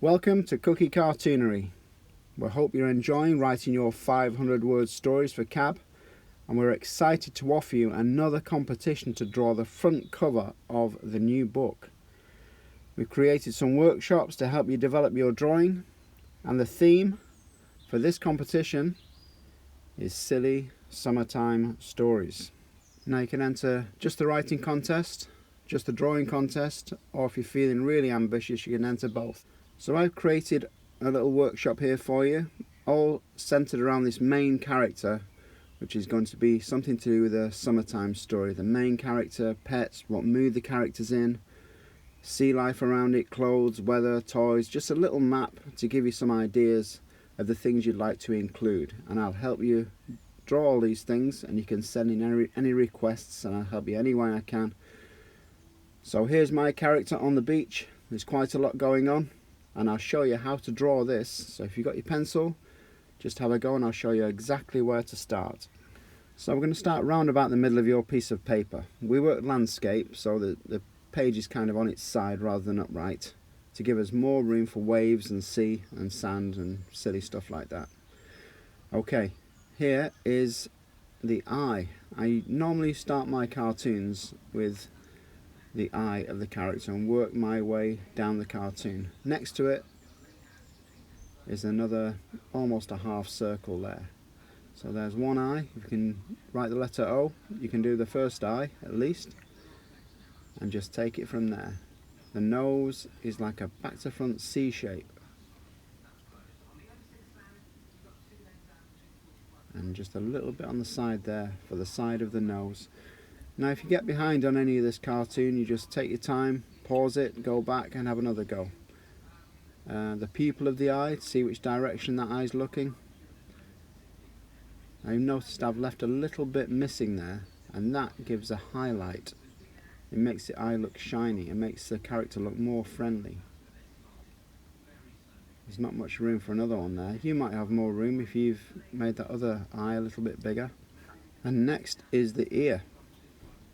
Welcome to Cookie Cartoonery. We hope you're enjoying writing your 500-word stories for CAAB, and we're excited to offer you another competition to draw the front cover of the new book. We've created some workshops to help you develop your drawing, and the theme for this competition is silly summertime stories. Now you can enter just the writing contest, just the drawing contest, or if you're feeling really ambitious you can enter both. So I've created a little workshop here for you, all centered around this main character, which is going to be something to do with a summertime story. The main character, pets, what mood the character's in, sea life around it, clothes, weather, toys, just a little map to give you some ideas of the things you'd like to include. And I'll help you draw all these things, and you can send in any requests and I'll help you any way I can. So here's my character on the beach. There's quite a lot going on, and I'll show you how to draw this. So if you've got your pencil, just have a go and I'll show you exactly where to start. So we're going to start round about the middle of your piece of paper. We work landscape, so the page is kind of on its side rather than upright, to give us more room for waves and sea and sand and silly stuff like that. Okay, here is the eye. I normally start my cartoons with the eye of the character and work my way down the cartoon. Next to it is another, almost a half circle there. So there's one eye. You can write the letter O. You can do the first eye at least and just take it from there. The nose is like a back to front C shape, and just a little bit on the side there for the side of the nose. Now if you get behind on any of this cartoon, you just take your time, pause it, go back and have another go. The pupil of the eye, see which direction that eye's looking. I've noticed I've left a little bit missing there, and that gives a highlight. It makes the eye look shiny, it makes the character look more friendly. There's not much room for another one there. You might have more room if you've made that other eye a little bit bigger. And next is the ear.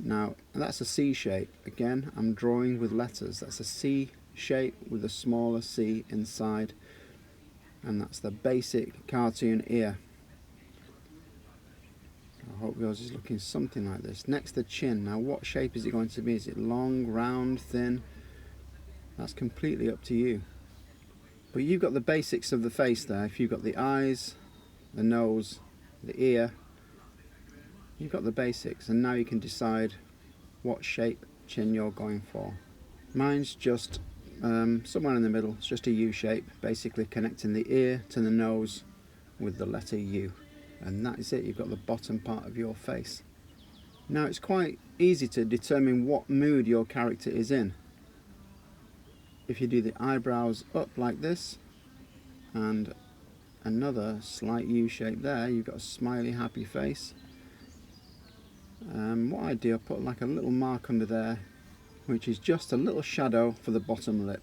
Now that's a C shape. Again, I'm drawing with letters. That's a C shape with a smaller C inside, and that's the basic cartoon ear. I hope yours is looking something like this. Next, the chin. Now what shape is it going to be? Is it long, round, thin? That's completely up to you. But you've got the basics of the face there. If you've got the eyes, the nose, the ear, you've got the basics, and now you can decide what shape chin you're going for. Mine's just somewhere in the middle. It's just a U shape, basically connecting the ear to the nose with the letter U. And that is it, you've got the bottom part of your face. Now it's quite easy to determine what mood your character is in. If you do the eyebrows up like this, and another slight U shape there, you've got a smiley, happy face. What I do, I put like a little mark under there, which is just a little shadow for the bottom lip,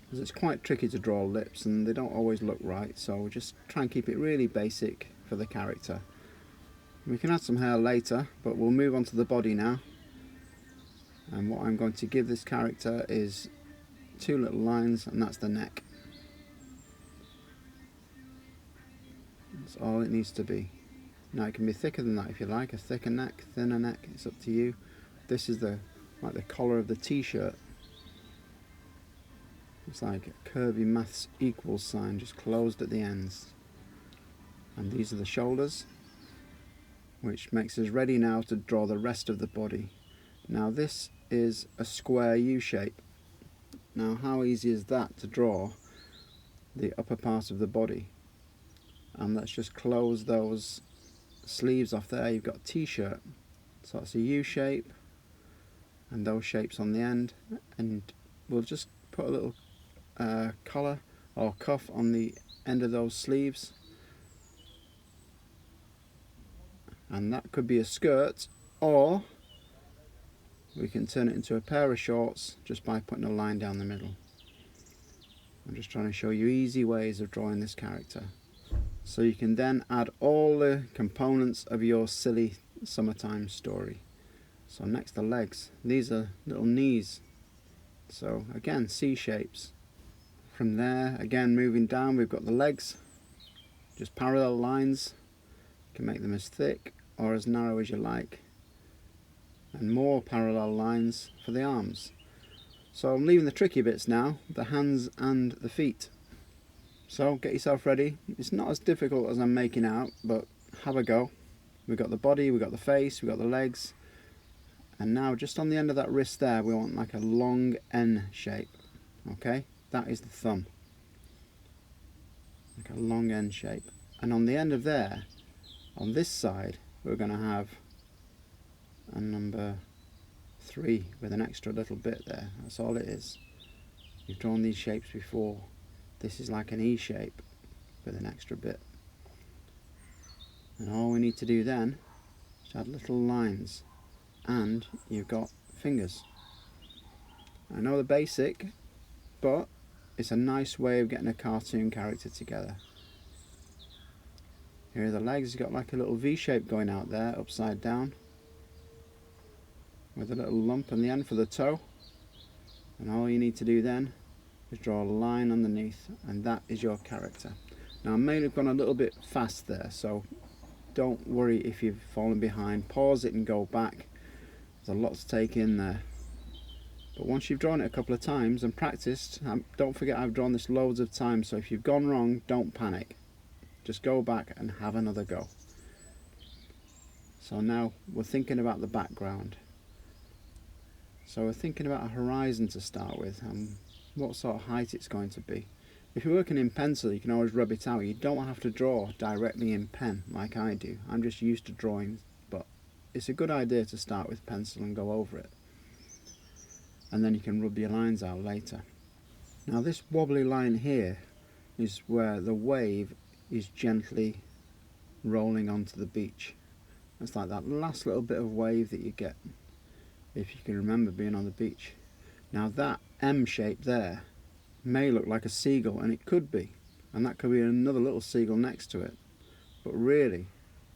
because it's quite tricky to draw lips and they don't always look right, so just try and keep it really basic for the character. We can add some hair later, but we'll move on to the body now. And what I'm going to give this character is two little lines, and that's the neck. That's all it needs to be. Now it can be thicker than that if you like, a thicker neck, thinner neck, it's up to you. This is like the collar of the t-shirt. It's like a curvy maths equals sign, just closed at the ends. And these are the shoulders, which makes us ready now to draw the rest of the body. Now this is a square U shape. Now how easy is that to draw the upper part of the body? And let's just close those sleeves off there. You've got a t-shirt, so it's a U shape and those shapes on the end, and we'll just put a little collar or cuff on the end of those sleeves, and that could be a skirt, or we can turn it into a pair of shorts just by putting a line down the middle. I'm just trying to show you easy ways of drawing this character, so you can then add all the components of your silly summertime story. So next, the legs. These are little knees. So again, C shapes. From there, again moving down, we've got the legs, just parallel lines. You can make them as thick or as narrow as you like, and more parallel lines for the arms. So I'm leaving the tricky bits now, the hands and the feet. So get yourself ready. It's not as difficult as I'm making out, but have a go. We've got the body, we've got the face, we've got the legs, and now just on the end of that wrist there we want like a long N shape. Okay, that is the thumb, like a long N shape. And on the end of there, on this side, we're going to have a number 3 with an extra little bit there. That's all it is. You've drawn these shapes before. This is like an E shape with an extra bit. And all we need to do then is add little lines, and you've got fingers. I know the basic, but it's a nice way of getting a cartoon character together. Here are the legs. You've got like a little V shape going out there, upside down, with a little lump in the end for the toe. And all you need to do then is draw a line underneath, and that is your character. Now I may have gone a little bit fast there, so don't worry if you've fallen behind. Pause it and go back. There's a lot to take in there. But once you've drawn it a couple of times and practiced, don't forget I've drawn this loads of times, so if you've gone wrong, don't panic. Just go back and have another go. So now we're thinking about the background. So we're thinking about a horizon to start with, and what sort of height it's going to be. If you're working in pencil, you can always rub it out. You don't have to draw directly in pen like I do. I'm just used to drawing, but it's a good idea to start with pencil and go over it. And then you can rub your lines out later. Now this wobbly line here is where the wave is gently rolling onto the beach. It's like that last little bit of wave that you get if you can remember being on the beach. Now that M shape there may look like a seagull, and it could be, and that could be another little seagull next to it, but really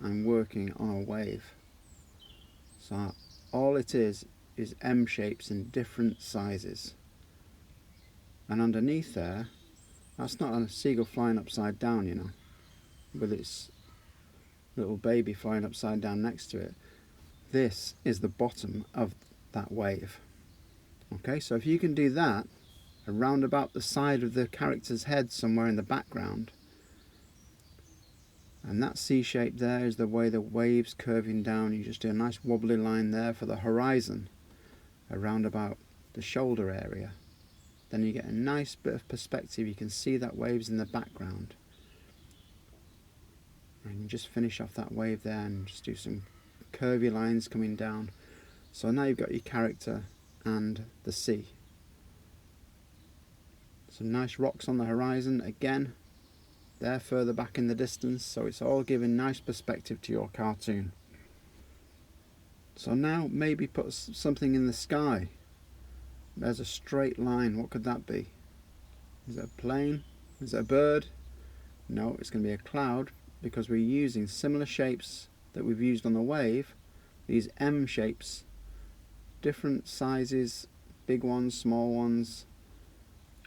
I'm working on a wave. So all it is M shapes in different sizes, and underneath there, that's not a seagull flying upside down, you know, with its little baby flying upside down next to it. This is the bottom of that wave. Okay, so if you can do that around about the side of the character's head somewhere in the background, and that C shape there is the way the wave's curving down, you just do a nice wobbly line there for the horizon around about the shoulder area, then you get a nice bit of perspective. You can see that wave's in the background, and you just finish off that wave there and just do some curvy lines coming down. So now you've got your character and the sea. Some nice rocks on the horizon again, they're further back in the distance, so it's all giving nice perspective to your cartoon. So now maybe put something in the sky. There's a straight line. What could that be? Is it a plane? Is it a bird? No, it's going to be a cloud, because we're using similar shapes that we've used on the wave. These M shapes, different sizes, big ones, small ones,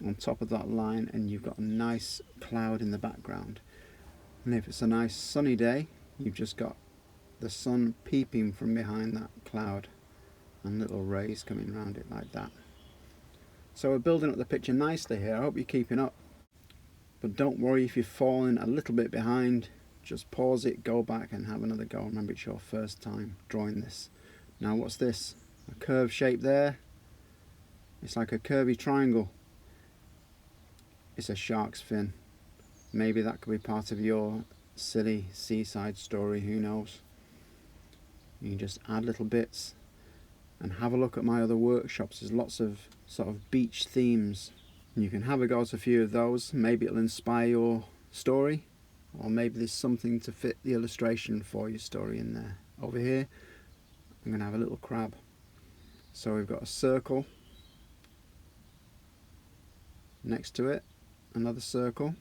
on top of that line, and you've got a nice cloud in the background. And if it's a nice sunny day, you've just got the sun peeping from behind that cloud and little rays coming around it like that. So we're building up the picture nicely here. I hope you're keeping up, but don't worry if you're falling a little bit behind. Just pause it, go back and have another go. Remember, it's your first time drawing this. Now what's this? A curved shape there. It's like a curvy triangle. It's a shark's fin. Maybe that could be part of your silly seaside story, who knows. You can just add little bits and have a look at my other workshops. There's lots of sort of beach themes. You can have a go at a few of those. Maybe it'll inspire your story, or maybe there's something to fit the illustration for your story in there. Over here I'm going to have a little crab. So we've got a circle next to it, another circle.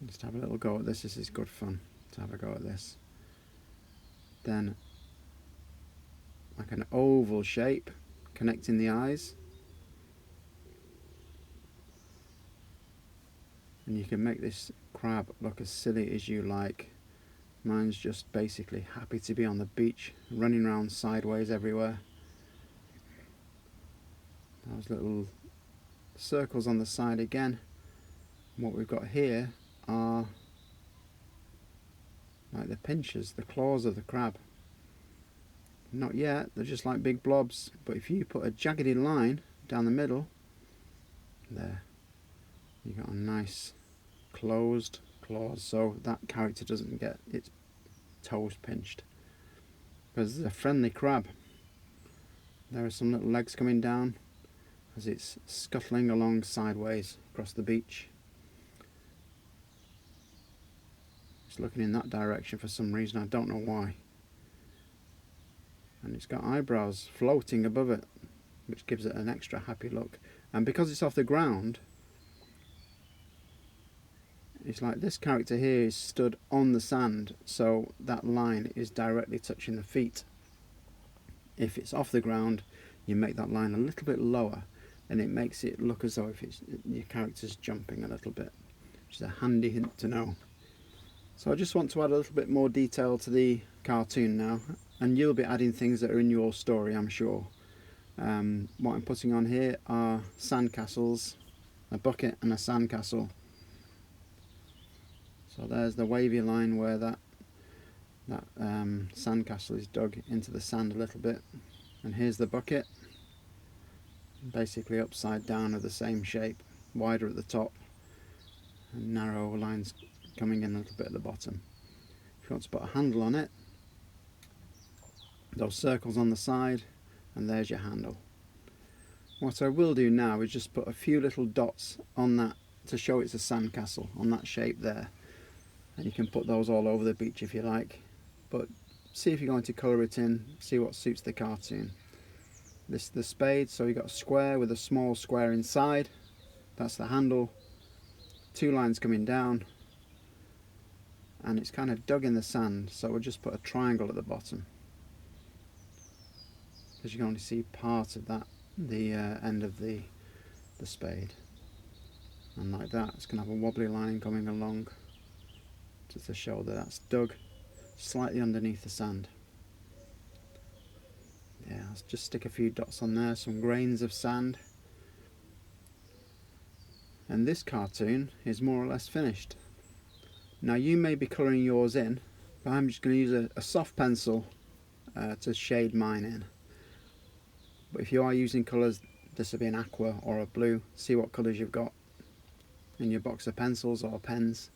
Just have a little go at this. This is good fun to have a go at this. Then like an oval shape connecting the eyes, And you can make this crab look as silly as you like. Mine's just basically happy to be on the beach, running around sideways everywhere. Those little circles on the side again. And what we've got here are like the pinchers, the claws of the crab. Not yet, they're just like big blobs, but if you put a jaggedy line down the middle, there, you got a nice closed claws, so that character doesn't get its toes pinched. Because it's a friendly crab. There are some little legs coming down as it's scuttling along sideways across the beach. It's looking in that direction for some reason, I don't know why. And it's got eyebrows floating above it, which gives it an extra happy look. And because it's off the ground, it's like this character here is stood on the sand, so that line is directly touching the feet. If it's off the ground, you make that line a little bit lower, and it makes it look as though if your character's jumping a little bit, which is a handy hint to know. So I just want to add a little bit more detail to the cartoon now, and you'll be adding things that are in your story, I'm sure. What I'm putting on here are sandcastles, a bucket and a sandcastle. So there's the wavy line where that sandcastle is dug into the sand a little bit, and here's the bucket, basically upside down of the same shape, wider at the top and narrow lines coming in a little bit at the bottom. If you want to put a handle on it, those circles on the side, and there's your handle. What I will do now is just put a few little dots on that to show it's a sandcastle, on that shape there. And you can put those all over the beach if you like, but see if you're going to colour it in, see what suits the cartoon. This is the spade, so you've got a square with a small square inside, that's the handle, two lines coming down, and it's kind of dug in the sand, so we'll just put a triangle at the bottom, because you can only see part of that, the end of the spade. And like that, it's going to have a wobbly line coming along, just to show that that's dug slightly underneath the sand. Yeah, let's just stick a few dots on there, some grains of sand. And this cartoon is more or less finished. Now you may be colouring yours in, but I'm just going to use a soft pencil to shade mine in. But if you are using colours, this will be an aqua or a blue. See what colours you've got in your box of pencils or pens.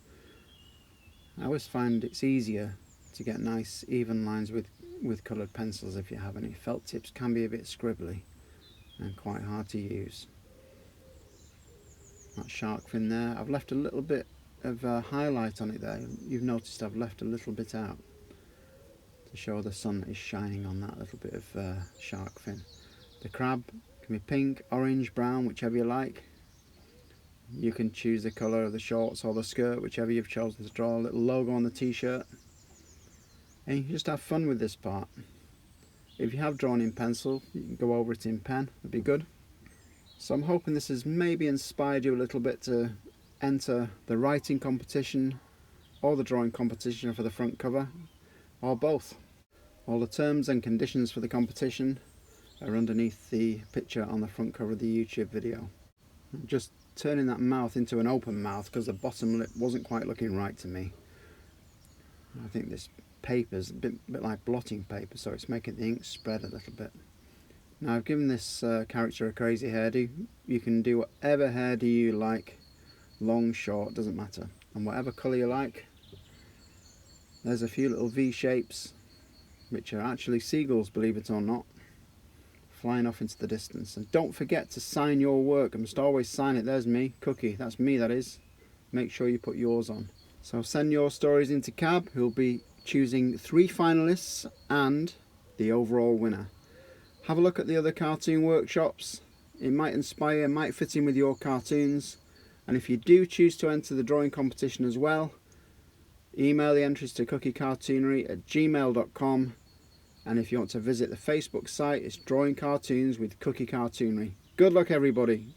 I always find it's easier to get nice even lines with coloured pencils if you have any. Felt tips can be a bit scribbly and quite hard to use. That shark fin there, I've left a little bit of highlight on it there. You've noticed I've left a little bit out to show the sun is shining on that little bit of shark fin. The crab can be pink, orange, brown, whichever you like. You can choose the colour of the shorts or the skirt, whichever you've chosen to draw. A little logo on the t-shirt, and you can just have fun with this part. If you have drawn in pencil, you can go over it in pen, that'd be good. So I'm hoping this has maybe inspired you a little bit to enter the writing competition or the drawing competition for the front cover, or both. All the terms and conditions for the competition are underneath the picture on the front cover of the YouTube video. Just turning that mouth into an open mouth because the bottom lip wasn't quite looking right to me. I think this paper's a bit like blotting paper, so it's making the ink spread a little bit. Now I've given this character a crazy hairdo. You can do whatever hairdo you like, long, short, doesn't matter, and whatever colour you like. There's a few little V shapes which are actually seagulls, believe it or not, flying off into the distance. And don't forget to sign your work. I must always sign it. There's me, Cookie, that's me, that is. Make sure you put yours on. So send your stories into CAAB, who'll be choosing 3 finalists and the overall winner. Have a look at the other cartoon workshops. It might inspire, might fit in with your cartoons. And if you do choose to enter the drawing competition as well, email the entries to cookiecartoonery@gmail.com. And if you want to visit the Facebook site, it's Drawing Cartoons with Cookie Cartoonery. Good luck everybody!